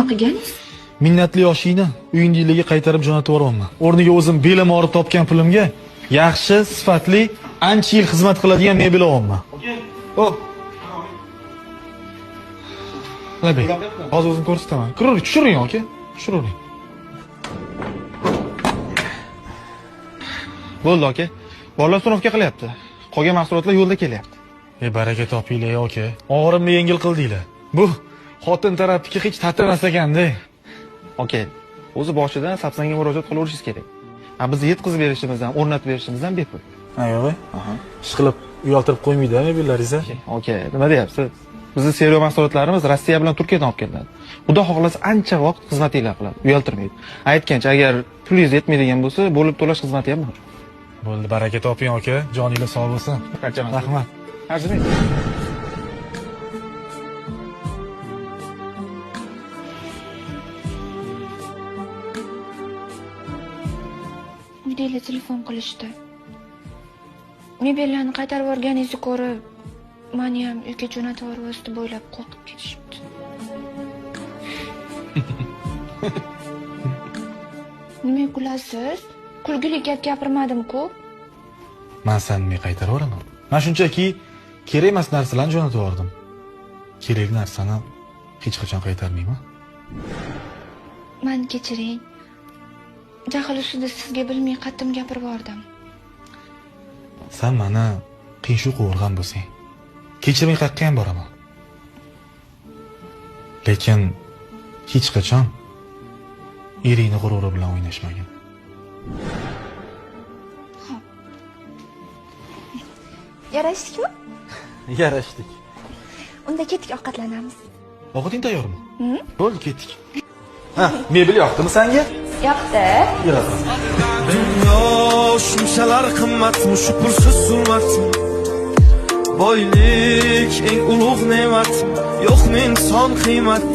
Nima qilganingiz? Minnatli yoshingni uyingizga qaytarib jo'natib yuboraman. O'rniga o'zim belim og'rib topgan pulimga yaxshi, sifatli, ancha yil xizmat qiladigan mebel olaman. Hop. Labey, hozir o'zim ko'rsataman. Kiravering, tushiring aka. Tushiravering. Bo'ldi aka. Bolalar sunovga qilyapti. Qolgan mahsulotlar yo'lda kelyapti. Baraka topinglar aka. Og'irimni yengil qildinglar. Bu xotin tarafiga hech ta'tirmas ekanda. Aka, o'zi boshidan sapsanga murojaat qilaverishingiz kerak. Bizni yetkazib berishimizdan, o'rnatib berishimizdan bepul. Yo'q. Ish qilib uyaltirib qo'ymaydi-a mebellaringizni? Aka, nima deyapsiz? Bizning serial mahsulotlarimiz Rossiya bilan Turkiyadan olib kelinadi. Xudo xohlasa ancha vaqt xizmatinglar qiladi, uyaltirmaydi. Aytgancha, agar pulingiz yetmaydigan bo'lsa, bo'lib to'lash xizmati ham bor. Bo'ldi, baraka toping aka, joningiz sog' bo'lsin. Rahmat. Arzimaydi. Uydagilar telefon qilishdi. Mebellarni qaytarib yuborganingizni ko'rib, meni ham uyga jo'natib yuborishdi, bo'ylab qo'rqib ketishibdi. Nima kulasiz? Kulgili gap gapirmadim-ku. Men seni qaytarib yuboraman. Men shunchaki kerak emas narsalarni jo'natib yubordim. Kerak narsani hech qachon qaytarmayman. Men kechiring. Jahl ustida sizga bilmay qattim gapirib yubordim. Sen meni qiyshuq o'rgan bo'lsang, kechirmay qayerga ham boraman. Lekin hech qachon eringni g'ururi bilan o'ynashmagin. Xo'p. Yarashdikmi? Yarashdik. Unda ketdik, ovqatlanamiz. Ovqating tayyormi? Bo'ldi, ketdik. Mebel yoqdimi senga? Yoqdi. Yurasan. Dunyo shunchalar qimmatmi, shu pulsiz zulmatmi? Boylik eng ulug' ne'mat, yo'qmi inson qiymat?